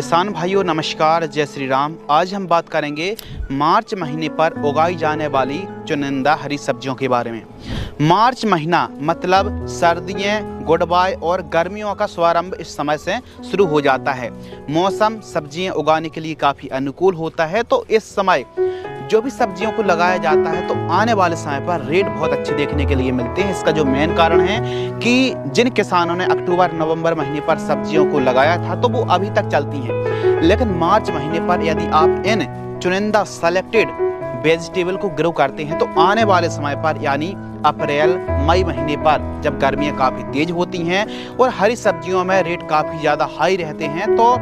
किसान भाइयों नमस्कार, जय श्री राम। आज हम बात करेंगे मार्च महीने पर उगाई जाने वाली चुनिंदा हरी सब्जियों के बारे में। मार्च महीना मतलब सर्दियाँ, गुड बाय और गर्मियों का स्वारंभ इस समय से शुरू हो जाता है। मौसम सब्जियाँ उगाने के लिए काफ़ी अनुकूल होता है। तो इस समय जो भी सब्जियों को लगाया जाता है तो आने वाले समय पर रेट बहुत अच्छे देखने के लिए मिलते हैं। इसका जो मेन कारण है कि जिन किसानों ने अक्टूबर नवंबर महीने पर सब्जियों को लगाया था तो वो अभी तक चलती हैं, लेकिन मार्च महीने पर यदि आप इन चुनिंदा सेलेक्टेड वेजिटेबल को ग्रो करते हैं तो आने वाले समय पर यानी अप्रैल मई महीने पर जब गर्मियाँ काफ़ी तेज होती हैं और हरी सब्जियों में रेट काफ़ी ज़्यादा हाई रहते हैं तो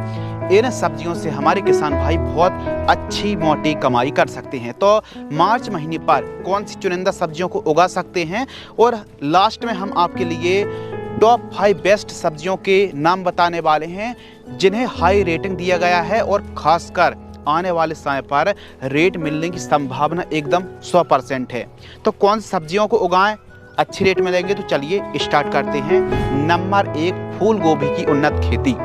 इन सब्जियों से हमारे किसान भाई बहुत अच्छी मोटी कमाई कर सकते हैं। तो मार्च महीने पर कौन सी चुनिंदा सब्जियों को उगा सकते हैं और लास्ट में हम आपके लिए टॉप 5 बेस्ट सब्जियों के नाम बताने वाले हैं जिन्हें हाई रेटिंग दिया गया है और खासकर आने वाले समय पर रेट मिलने की संभावना एकदम 100% है। तो कौन सी सब्जियों को उगाएं, अच्छी रेट मिलेंगे? तो चलिए स्टार्ट करते हैं। नंबर 1, फूल गोभी की उन्नत खेती।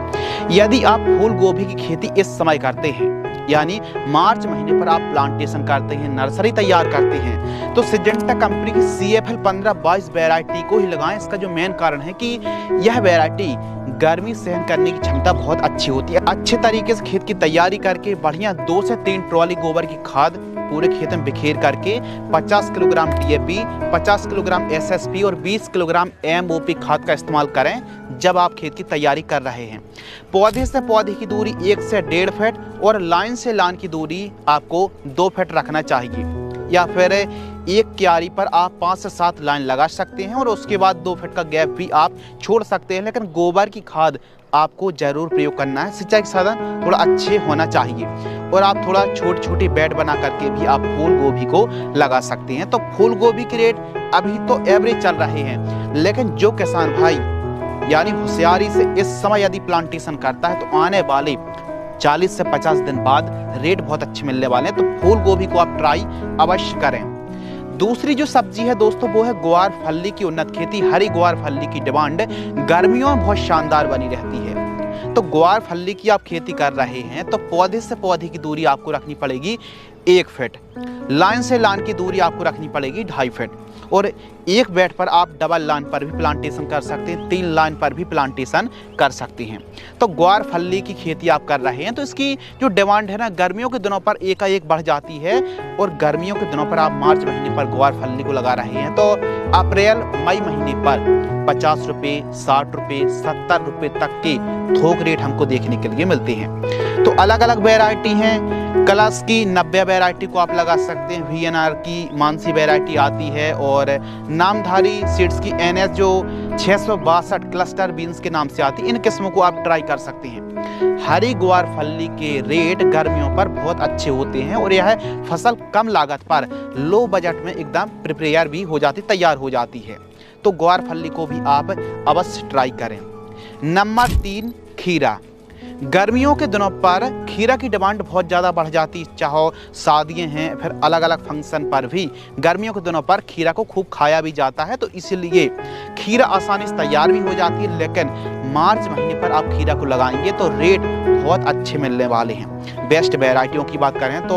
यदि आप फूल गोभी की खेती इस समय करते हैं यानी मार्च महीने पर आप प्लांटेशन करते हैं, नर्सरी तैयार करते हैं, तो सिजेंटा कंपनी की CFL 1522 वैरायटी को ही लगाएं। इसका जो मेन कारण है कि यह वैरायटी गर्मी सहन करने की क्षमता बहुत अच्छी होती है। अच्छे तरीके से खेत की तैयारी करके बढ़िया 2 से 3 ट्रॉली गोबर की खाद पूरे खेत में बिखेर करके 50 किलोग्राम DAP, 50 किलोग्राम SSP और 20 किलोग्राम MOP खाद का इस्तेमाल करें जब आप खेत की तैयारी कर रहे हैं। पौधे से पौधे की दूरी 1 से 1.5 फीट और लाइन से लाइन की दूरी आपको 2 फीट रखना चाहिए, या फिर एक क्यारी पर आप 5 से 7 लाइन लगा सकते हैं और उसके बाद 2 फीट का गैप भी आप छोड़ सकते हैं। लेकिन गोबर की खाद आपको जरूर प्रयोग करना है। सिंचाई के साधन थोड़ा अच्छे होना चाहिए और आप थोड़ा छोटी बेड बना करके भी आप फूल गोभी को लगा सकते हैं। तो फूल गोभी के रेट अभी तो एवरेज चल रहे हैं, लेकिन जो किसान भाई यानी होशियारी से इस समय यदि प्लांटेशन करता है तो आने वाले 40 से 50 दिन बाद रेट बहुत अच्छे मिलने वाले हैं। तो फूल गोभी को आप ट्राई अवश्य करें। दूसरी जो सब्जी है दोस्तों वो है ग्वार फल्ली की उन्नत खेती। हरी ग्वार फल्ली की डिमांड गर्मियों में बहुत शानदार बनी रहती है। तो ग्वार फल्ली की आप खेती कर रहे हैं तो पौधे से पौधे की दूरी आपको रखनी पड़ेगी 1 फीट, लाइन से लाइन की दूरी आपको रखनी पड़ेगी 2.5 फीट और एक बेड पर आप डबल लाइन पर भी प्लांटेशन कर सकते हैं, 3 लाइन पर भी प्लांटेशन कर सकते हैं। तो ग्वार फल्ली की खेती आप कर रहे हैं तो इसकी जो डिमांड है ना गर्मियों के दिनों पर एकाएक बढ़ जाती है और गर्मियों के दिनों पर आप मार्च महीने पर ग्वार फल्ली को लगा रहे हैं तो अप्रैल मई महीने पर 50 रुपये, 60 रुपये, 70 रुपये तक के थोक रेट हमको देखने के लिए मिलते हैं। तो अलग अलग वैरायटी हैं। कलश की 90 वैरायटी को आप लगा सकते हैं, VNR की मानसी वैरायटी आती है और नामधारी सीड्स की NS जो 662 क्लस्टर बीन्स के नाम से आती है, इन किस्मों को आप ट्राई कर सकते हैं। हरी ग्वार फल्ली के रेट गर्मियों पर बहुत अच्छे होते हैं और यह फसल कम लागत पर लो बजट में एकदम प्रिपेयर भी हो जाती, तैयार हो जाती है। तो ग्वार फल्ली को भी आप अवश्य ट्राई करें। नंबर 3, खीरा। गर्मियों के दिनों पर खीरा की डिमांड बहुत ज़्यादा बढ़ जाती है, चाहे शादियाँ हैं फिर अलग अलग फंक्शन पर भी गर्मियों के दिनों पर खीरा को खूब खाया भी जाता है। तो इसलिए खीरा आसानी से तैयार भी हो जाती है, लेकिन मार्च महीने पर आप खीरा को लगाएंगे तो रेट बहुत अच्छे मिलने वाले हैं। बेस्ट वैरायटियों की बात करें तो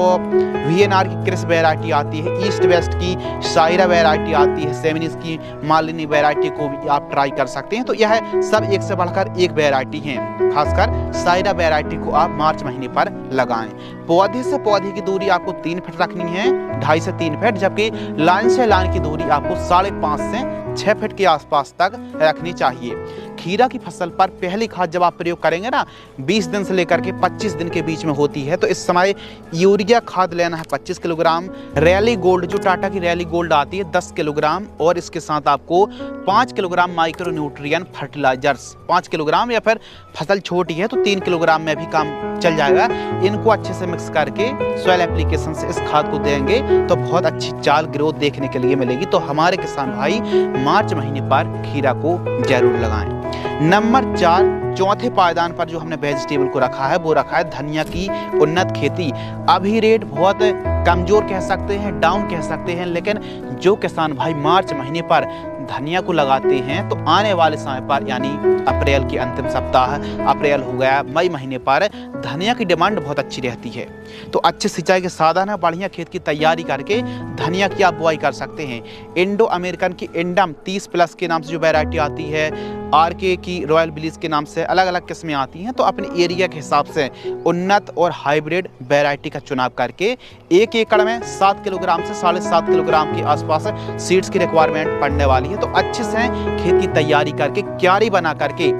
VNR की क्रिस वैरायटी आती है, ईस्ट वेस्ट की शायरा वैरायटी आती है, सेमिनिस की मालिनी वैरायटी को भी आप ट्राई कर सकते हैं। तो यह सब एक से बढ़कर एक वैरायटी हैं। खासकर शायरा वैरायटी को आप मार्च महीने पर लगाएं। पौधे से पौधे की दूरी आपको 3 फीट रखनी है, 2.5 से 3 फीट, जबकि लाइन से लाइन की दूरी आपको 5.5 से 6 फीट के आसपास तक रखनी चाहिए। खीरा की फसल पर पहली खाद जब आप प्रयोग करेंगे ना 20 दिन से लेकर के 25 दिन के बीच में होती है, तो इस समय यूरिया खाद लेना है 25 किलोग्राम, रैली गोल्ड जो टाटा की रैली गोल्ड आती है 10 किलोग्राम और इसके साथ आपको 5 kilogram micro nutrient fertilisers 5 kilogram, या फिर फसल छोटी है तो 3 किलोग्राम में भी काम चल जाएगा। इनको अच्छे से मिक्स करके सॉइल एप्लीकेशन से इस खाद को देंगे तो बहुत अच्छी चाल ग्रोथ देखने के लिए मिलेगी। तो हमारे किसान भाई मार्च महीने पर खीरा को जरूर लगाएं। नंबर 4, चौथे पायदान पर जो हमने वेजिटेबल को रखा है वो रखा है धनिया की उन्नत खेती। अभी रेट बहुत कमजोर कह सकते हैं, डाउन कह सकते हैं, लेकिन जो किसान भाई मार्च महीने पर धनिया को लगाते हैं तो आने वाले समय पर यानी अप्रैल के अंतिम सप्ताह, अप्रैल हो गया, मई महीने पर धनिया की डिमांड बहुत अच्छी रहती है। तो अच्छे सिंचाई के साधन है, बढ़िया खेत की तैयारी करके धनिया की आप बुआई कर सकते हैं। इंडो अमेरिकन की इंडम 30+ के नाम से जो वैरायटी आती है, आरके की रॉयल बिलीज के नाम से अलग अलग किस्में आती हैं। तो अपने एरिया के हिसाब से उन्नत और हाइब्रिड वैरायटी का चुनाव करके 1 एकड़ में 7 किलोग्राम से 7.5 किलोग्राम के आसपास सीड्स की रिक्वायरमेंट पड़ने वाली है। तो अच्छे से खेत की तैयारी करके क्यारी बना करके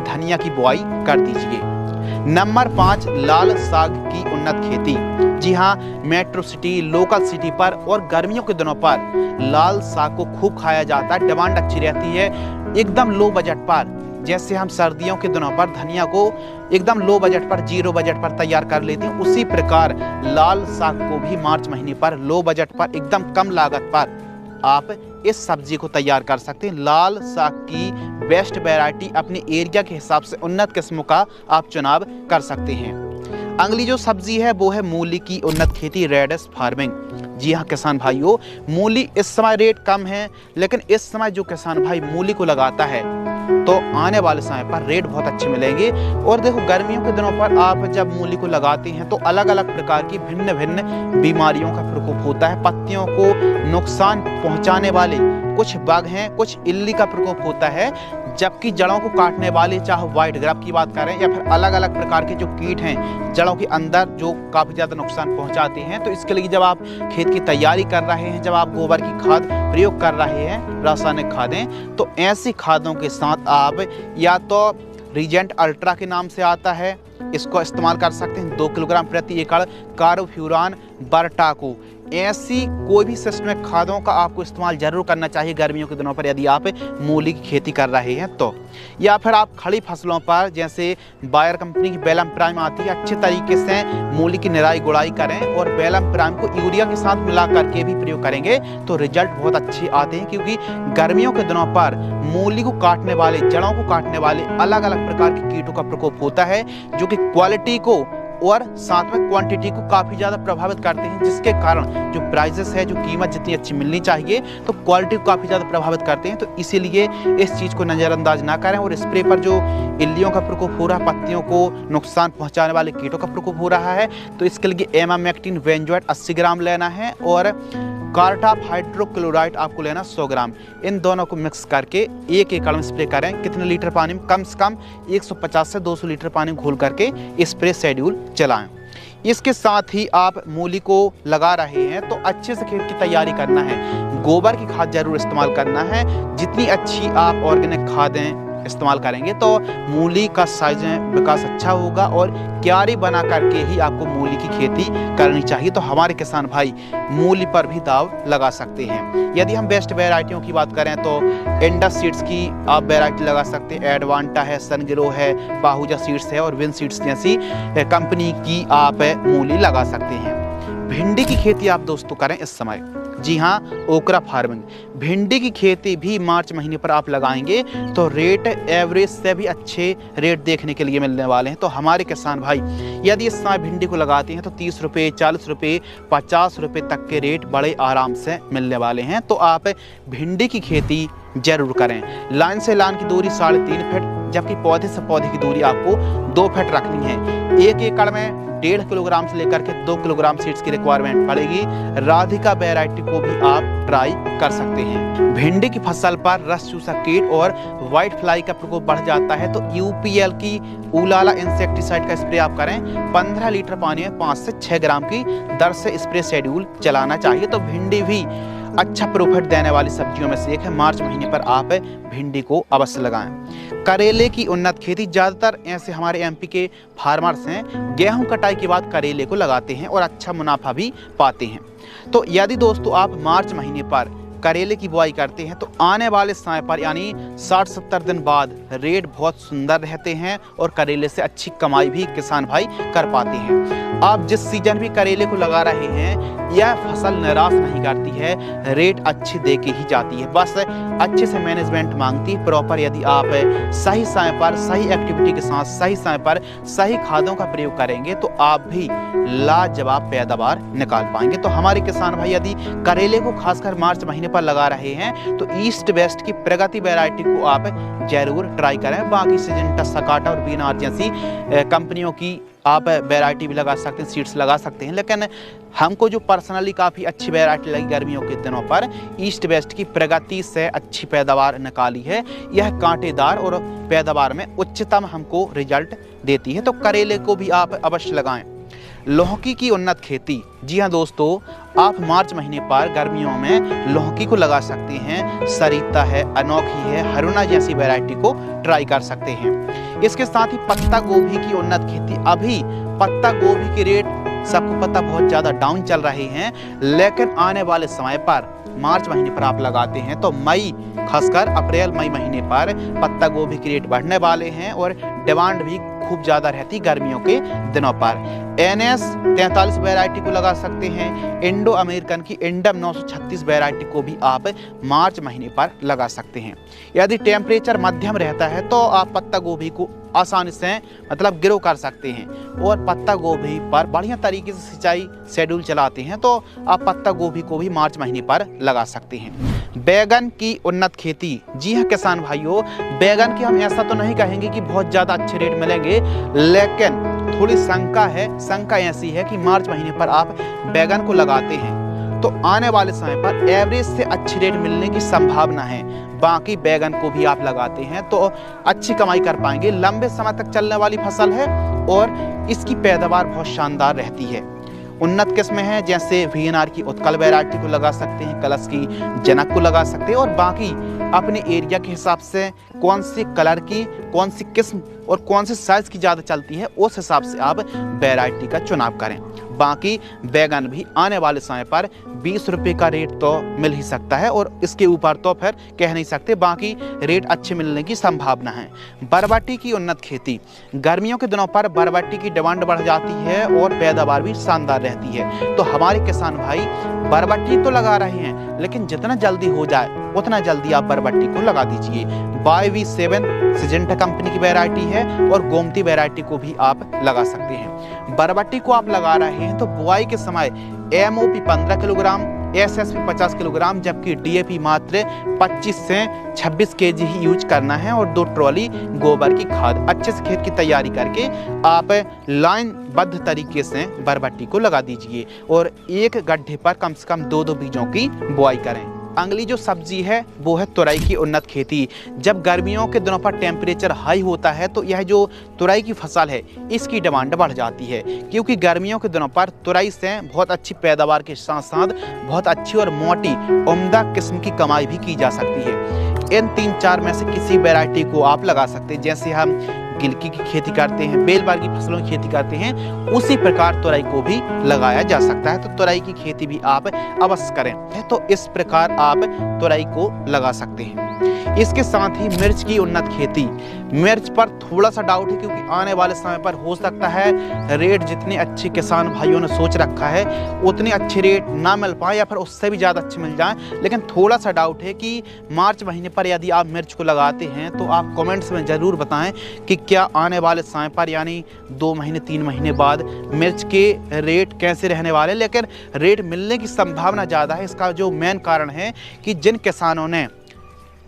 धनिया की बुआई कर दीजिए। नंबर 5, लाल साग की उन्नत खेती। जी हाँ, मेट्रो सिटी, लोकल सिटी पर और गर्मियों के दिनों पर लाल साग को खूब खाया जाता है, डिमांड अच्छी रहती है एकदम लो बजट पर। जैसे हम सर्दियों के दिनों पर धनिया को एकदम लो बजट पर, 0 बजट पर तैयार कर लेते हैं, उसी प्रकार लाल साग को भी मार्च महीने पर लो बजट पर एकदम कम लागत पर आप इस सब्जी को तैयार कर सकते हैं। लाल साग की बेस्ट वैरायटी अपने एरिया के हिसाब से उन्नत किस्मों का आप चुनाव कर सकते हैं। अगली जो सब्जी है वो है मूली की उन्नत खेती, रेडिश फार्मिंग। जी हाँ किसान भाइयों, मूली इस समय रेट कम है, लेकिन इस समय जो किसान भाई मूली को लगाता है तो आने वाले समय पर रेट बहुत अच्छे मिलेंगे। और देखो, गर्मियों के दिनों पर आप जब मूली को लगाते हैं तो अलग अलग प्रकार की भिन्न भिन्न बीमारियों का प्रकोप होता है। पत्तियों को नुकसान पहुंचाने वाले कुछ बग हैं, कुछ इल्ली का प्रकोप होता है, जबकि जड़ों को काटने वाले, चाहे व्हाइट ग्राफ की बात करें या फिर अलग अलग प्रकार के जो कीट हैं जड़ों के अंदर जो काफ़ी ज़्यादा नुकसान पहुंचाते हैं। तो इसके लिए जब आप खेत की तैयारी कर रहे हैं, जब आप गोबर की खाद प्रयोग कर रहे हैं, रासायनिक खादें, तो ऐसी खादों के साथ आप या तो रीजेंट अल्ट्रा के नाम से आता है, इसको इस्तेमाल कर सकते हैं 2 किलोग्राम प्रति एकड़, कार्बोफ्यूरान, बरटाको, ऐसी कोई भी सिस्टमिक खादों का आपको इस्तेमाल जरूर करना चाहिए गर्मियों के दिनों पर यदि आप मूली की खेती कर रहे हैं तो। या फिर आप खड़ी फसलों पर जैसे बायर कंपनी की बेलम प्राइम आती है, अच्छे तरीके से मूली की निराई गुड़ाई करें और बेलम प्राइम को यूरिया के साथ मिला करके भी प्रयोग करेंगे तो रिजल्ट बहुत अच्छे आते हैं। क्योंकि गर्मियों के दिनों पर मूली को काटने वाले, जड़ों को काटने वाले अलग अलग प्रकार के कीटों का प्रकोप होता है, जो कि क्वालिटी को और साथ में क्वांटिटी को काफ़ी ज़्यादा प्रभावित करते हैं, जिसके कारण जो प्राइसेस है, जो कीमत जितनी अच्छी मिलनी चाहिए, तो क्वालिटी को काफ़ी ज़्यादा प्रभावित करते हैं। तो इसीलिए इस चीज़ को नज़रअंदाज ना करें। और स्प्रे पर जो इल्लियों का प्रकोप हो रहा है, पत्तियों को नुकसान पहुंचाने वाले कीटों का प्रकोप हो रहा है, तो इसके लिए एमामेक्टिन वेंजोएट 80 ग्राम लेना है और कार्टाप हाइड्रोक्लोराइड आपको लेना 100 ग्राम। इन दोनों को मिक्स करके 1 एकड़ में स्प्रे करें। कितने लीटर पानी में? कम से कम 150 से 200 लीटर पानी घोल करके स्प्रे शेड्यूल चलाएं। इसके साथ ही आप मूली को लगा रहे हैं तो अच्छे से खेत की तैयारी करना है, गोबर की खाद जरूर इस्तेमाल करना है। जितनी अच्छी आप ऑर्गेनिक खादें इस्तेमाल करेंगे तो मूली का साइज विकास अच्छा होगा और क्यारी बना करके ही आपको मूली की खेती करनी चाहिए। तो हमारे किसान भाई मूली पर भी दाव लगा सकते हैं। यदि हम बेस्ट वैरायटियों की बात करें तो इंडस सीड्स की आप वैरायटी लगा सकते हैं, एडवांटा है, सनग्रो है, बाहुजा सीड्स है और विन सीड्स जैसी कंपनी की आप मूली लगा सकते हैं। भिंडी की खेती आप दोस्तों करें इस समय। जी हाँ, ओकरा फार्मिंग, भिंडी की खेती भी मार्च महीने पर आप लगाएंगे तो रेट एवरेज से भी अच्छे रेट देखने के लिए मिलने वाले हैं। तो हमारे किसान भाई यदि इस समय भिंडी को लगाते हैं तो 30 रुपये, 40 रुपये, 50 रुपये तक के रेट बड़े आराम से मिलने वाले हैं। तो आप भिंडी की खेती जरूर करें। लाइन से लाइन की दूरी 3.5 फीट, जबकि पौधे से पौधे की दूरी आपको 2 फीट रखनी है। 1 एकड़ में 1.5 किलोग्राम से लेकर के 2 किलोग्राम सीड्स की रिक्वायरमेंट पड़ेगी। राधिका वैरायटी को भी आप ट्राई कर सकते हैं। भिंडी की फसल पर रस चूसा कीट और व्हाइट फ्लाई का प्रकोप बढ़ जाता है तो यूपीएल की उलाला इंसेक्टिसाइड का स्प्रे आप करें। 15 लीटर पानी में 5 से 6 ग्राम की दर से स्प्रे शेड्यूल चलाना चाहिए। तो भिंडी भी अच्छा प्रॉफिट देने वाली सब्जियों में से एक है। मार्च महीने पर आप भिंडी को अवश्य लगाएं। करेले की उन्नत खेती, ज़्यादातर ऐसे हमारे एमपी के फार्मर्स हैं, गेहूं कटाई के बाद करेले को लगाते हैं और अच्छा मुनाफा भी पाते हैं। तो यदि दोस्तों आप मार्च महीने पर करेले की बुआई करते हैं तो आने वाले समय पर यानी 60-70 दिन बाद रेट बहुत सुंदर रहते हैं और करेले से अच्छी कमाई भी किसान भाई कर पाते हैं। आप जिस सीजन भी करेले को लगा रहे हैं यह फसल निराश नहीं करती है, रेट अच्छी दे के ही जाती है। बस अच्छे से मैनेजमेंट मांगती है प्रॉपर। यदि आप सही समय पर सही एक्टिविटी के साथ सही समय पर सही खादों का प्रयोग करेंगे तो आप भी लाजवाब पैदावार निकाल पाएंगे। तो हमारे किसान भाई यदि करेले को खासकर मार्च महीने पर लगा रहे हैं तो ईस्ट वेस्ट की प्रगति वैरायटी को आप जरूर ट्राई करें। बाकी सिजेंटा, सकाटा और बीनार जैसी कंपनियों की आप वैरायटी भी लगा सकते हैं, सीड्स लगा सकते हैं, लेकिन हमको जो पर्सनली काफ़ी अच्छी वैरायटी लगी गर्मियों के दिनों पर, ईस्ट वेस्ट की प्रगति से अच्छी पैदावार निकाली है। यह कांटेदार और पैदावार में उच्चतम हमको रिजल्ट देती है। तो करेले को भी आप अवश्य लगाएं। लौकी की उन्नत खेती, जी हाँ दोस्तों, आप मार्च महीने पर गर्मियों में लौकी को लगा सकते हैं। सरिता है, अनोखी है, हरुणा जैसी वैरायटी को ट्राई कर सकते हैं। इसके साथ ही पत्ता गोभी की उन्नत खेती, अभी पत्ता गोभी के रेट सबको पता बहुत ज़्यादा डाउन चल रहे हैं, लेकिन आने वाले समय पर मार्च महीने पर आप लगाते हैं तो मई, खासकर अप्रैल मई महीने पर पत्ता गोभी के रेट बढ़ने वाले हैं और डिमांड भी खूब ज़्यादा रहती गर्मियों के दिनों पर। NS 43 वैरायटी को लगा सकते हैं। इंडो अमेरिकन की इंडम 936 वैरायटी को भी आप मार्च महीने पर लगा सकते हैं। यदि टेम्परेचर मध्यम रहता है तो आप पत्ता गोभी को आसानी से मतलब ग्रो कर सकते हैं और पत्ता गोभी पर बढ़िया तरीके से सिंचाई शेड्यूल चलाते हैं तो आप पत्ता गोभी को भी मार्च महीने पर लगा सकते हैं। बैगन की उन्नत खेती, जी हाँ किसान भाइयों, बैगन की हम ऐसा तो नहीं कहेंगे कि बहुत ज़्यादा अच्छे रेट मिलेंगे, लेकिन थोड़ी शंका है। शंका ऐसी है कि मार्च महीने पर आप बैगन को लगाते हैं तो आने वाले समय पर एवरेज से अच्छी रेट मिलने की संभावना है। बाकी बैगन को भी आप लगाते हैं तो अच्छी कमाई कर पाएंगे। लंबे समय तक चलने वाली फसल है और इसकी पैदावार बहुत शानदार रहती है। उन्नत किस्में हैं जैसे VNR की उत्कल वैरायटी को लगा सकते हैं, कलश की जनक को लगा सकते हैं और बाकी अपने एरिया के हिसाब से कौन सी कलर की, कौन सी किस्म और कौन से साइज़ की ज़्यादा चलती है उस हिसाब से आप वैरायटी का चुनाव करें। बाकी बैगन भी आने वाले समय पर 20 रुपये का रेट तो मिल ही सकता है और इसके ऊपर तो फिर कह नहीं सकते, बाकी रेट अच्छे मिलने की संभावना है। बरबटी की उन्नत खेती, गर्मियों के दिनों पर बरबटी की डिमांड बढ़ जाती है और पैदावार भी शानदार रहती है। तो हमारे किसान भाई बरबटी तो लगा रहे हैं, लेकिन जितना जल्दी हो जाए उतना जल्दी आप बरबटी को लगा दीजिए। YV7 सिजेंटा कंपनी की वैरायटी है और गोमती वैरायटी को भी आप लगा सकते हैं। बरबटी को आप लगा रहे हैं तो बुआई के समय MOP 15 किलोग्राम, SSP 50 किलोग्राम, जबकि DAP मात्र 25 से 26 kg ही यूज करना है और 2 ट्रॉली गोबर की खाद। अच्छे से खेत की तैयारी करके आप लाइनबद्ध तरीके से बरबटी को लगा दीजिए और एक गड्ढे पर कम से कम 2-2 बीजों की बुआई करें। अगली जो सब्जी है वो है तुरई की उन्नत खेती। जब गर्मियों के दिनों पर टेम्परेचर हाई होता है तो यह जो तुरई की फसल है इसकी डिमांड बढ़ जाती है, क्योंकि गर्मियों के दिनों पर तुरई से बहुत अच्छी पैदावार के साथ साथ बहुत अच्छी और मोटी उम्दा किस्म की कमाई भी की जा सकती है। इन 3-4 में से किसी वैरायटी को आप लगा सकते हैं। जैसे हम गिलकी की खेती करते हैं, बेलबार की फसलों की खेती करते हैं, उसी प्रकार तुरई को भी लगाया जा सकता है। तो तुरई की खेती भी आप अवश्य करें। तो इस प्रकार आप तुरई को लगा सकते हैं। इसके साथ ही मिर्च की उन्नत खेती, मिर्च पर थोड़ा सा डाउट है क्योंकि आने वाले समय पर हो सकता है रेट जितने अच्छे किसान भाइयों ने सोच रखा है उतने अच्छे रेट ना मिल पाए या फिर उससे भी ज़्यादा अच्छे मिल जाएं। लेकिन थोड़ा सा डाउट है कि मार्च महीने पर यदि आप मिर्च को लगाते हैं तो आप कमेंट्स में ज़रूर बताएं कि क्या आने वाले समय पर यानी 2 महीने 3 महीने बाद मिर्च के रेट कैसे रहने वाले। लेकिन रेट मिलने की संभावना ज़्यादा है। इसका जो मेन कारण है कि जिन किसानों ने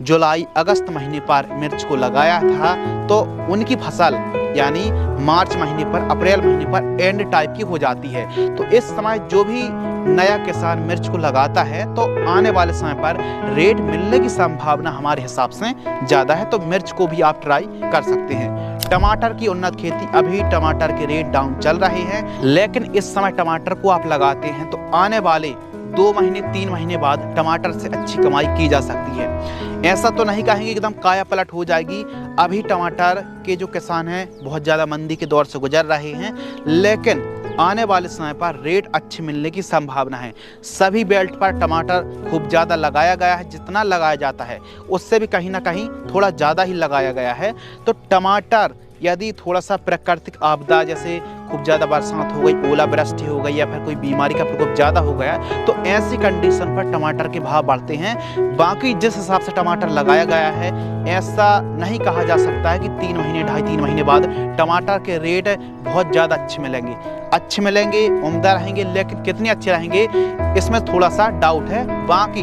जुलाई अगस्त महीने पर मिर्च को लगाया था तो उनकी फसल यानी मार्च महीने पर, अप्रैल महीने पर एंड टाइप की हो जाती है। तो इस समय जो भी नया किसान मिर्च को लगाता है तो आने वाले समय पर रेट मिलने की संभावना हमारे हिसाब से ज़्यादा है। तो मिर्च को भी आप ट्राई कर सकते हैं। टमाटर की उन्नत खेती, अभी टमाटर के रेट डाउन चल रहे हैं, लेकिन इस समय टमाटर को आप लगाते हैं तो आने वाले 2 महीने 3 महीने बाद टमाटर से अच्छी कमाई की जा सकती है। ऐसा तो नहीं कहेंगे एकदम काया पलट हो जाएगी। अभी टमाटर के जो किसान हैं बहुत ज़्यादा मंदी के दौर से गुजर रहे हैं, लेकिन आने वाले समय पर रेट अच्छे मिलने की संभावना है। सभी बेल्ट पर टमाटर खूब ज़्यादा लगाया गया है, जितना लगाया जाता है उससे भी कहीं ना कहीं थोड़ा ज़्यादा ही लगाया गया है। तो टमाटर यदि थोड़ा सा प्राकृतिक आपदा जैसे खूब ज़्यादा बरसात हो गई, ओलावृष्टि हो गई या फिर कोई बीमारी का प्रकोप ज़्यादा हो गया तो ऐसी कंडीशन पर टमाटर के भाव बढ़ते हैं। बाकी जिस हिसाब से टमाटर लगाया गया है ऐसा नहीं कहा जा सकता है कि 3 महीने 2.5-3 महीने बाद टमाटर के रेट बहुत ज़्यादा अच्छे मिलेंगे। अच्छे मिलेंगे, उम्दा रहेंगे, लेकिन कितने अच्छे रहेंगे इसमें थोड़ा सा डाउट है। बाकी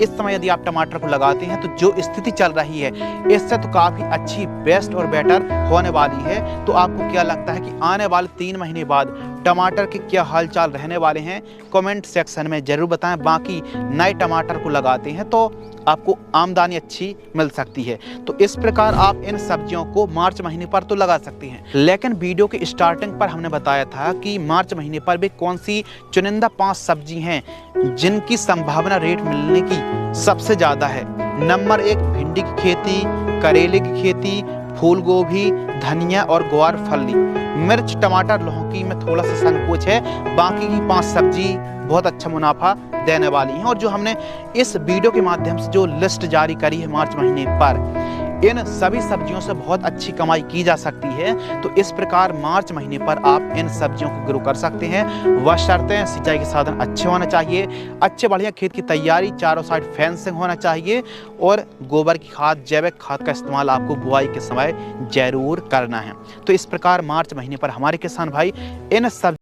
इस समय यदि आप टमाटर को लगाते हैं तो जो स्थिति चल रही है इससे तो काफ़ी अच्छी, बेस्ट और बेटर होने वाली है। तो आपको क्या लगता है कि आने वाले 3 महीने बाद टमाटर के क्या हालचाल रहने वाले हैं, कमेंट सेक्शन में ज़रूर बताएं। बाकी नए टमाटर को लगाते हैं तो आपको आमदनी अच्छी मिल सकती है। तो इस प्रकार आप इन सब्जियों को मार्च महीने पर तो लगा सकते हैं, लेकिन वीडियो के स्टार्टिंग पर हमने बताया था कि मार्च महीने पर भी कौन सी चुनिंदा 5 सब्जी हैं जिनकी संभावना रेट मिलने की सबसे ज़्यादा है। नंबर 1 भिंडी की खेती, करेले की खेती, फूल गोभी, धनिया और ग्वार फली। मिर्च, टमाटर, लौकी में थोड़ा सा संकोच है, बाकी की 5 सब्जी बहुत अच्छा मुनाफा देने वाली हैं। और जो हमने इस वीडियो के माध्यम से जो लिस्ट जारी करी है मार्च महीने पर, इन सभी सब्जियों से बहुत अच्छी कमाई की जा सकती है। तो इस प्रकार मार्च महीने पर आप इन सब्जियों को ग्रो कर सकते हैं। बशर्ते सिंचाई के साधन अच्छे होने चाहिए, अच्छे बढ़िया खेत की तैयारी, चारों साइड फेंसिंग होना चाहिए और गोबर की खाद, जैविक खाद का इस्तेमाल आपको बुआई के समय जरूर करना है। तो इस प्रकार मार्च महीने पर हमारे किसान भाई इन सब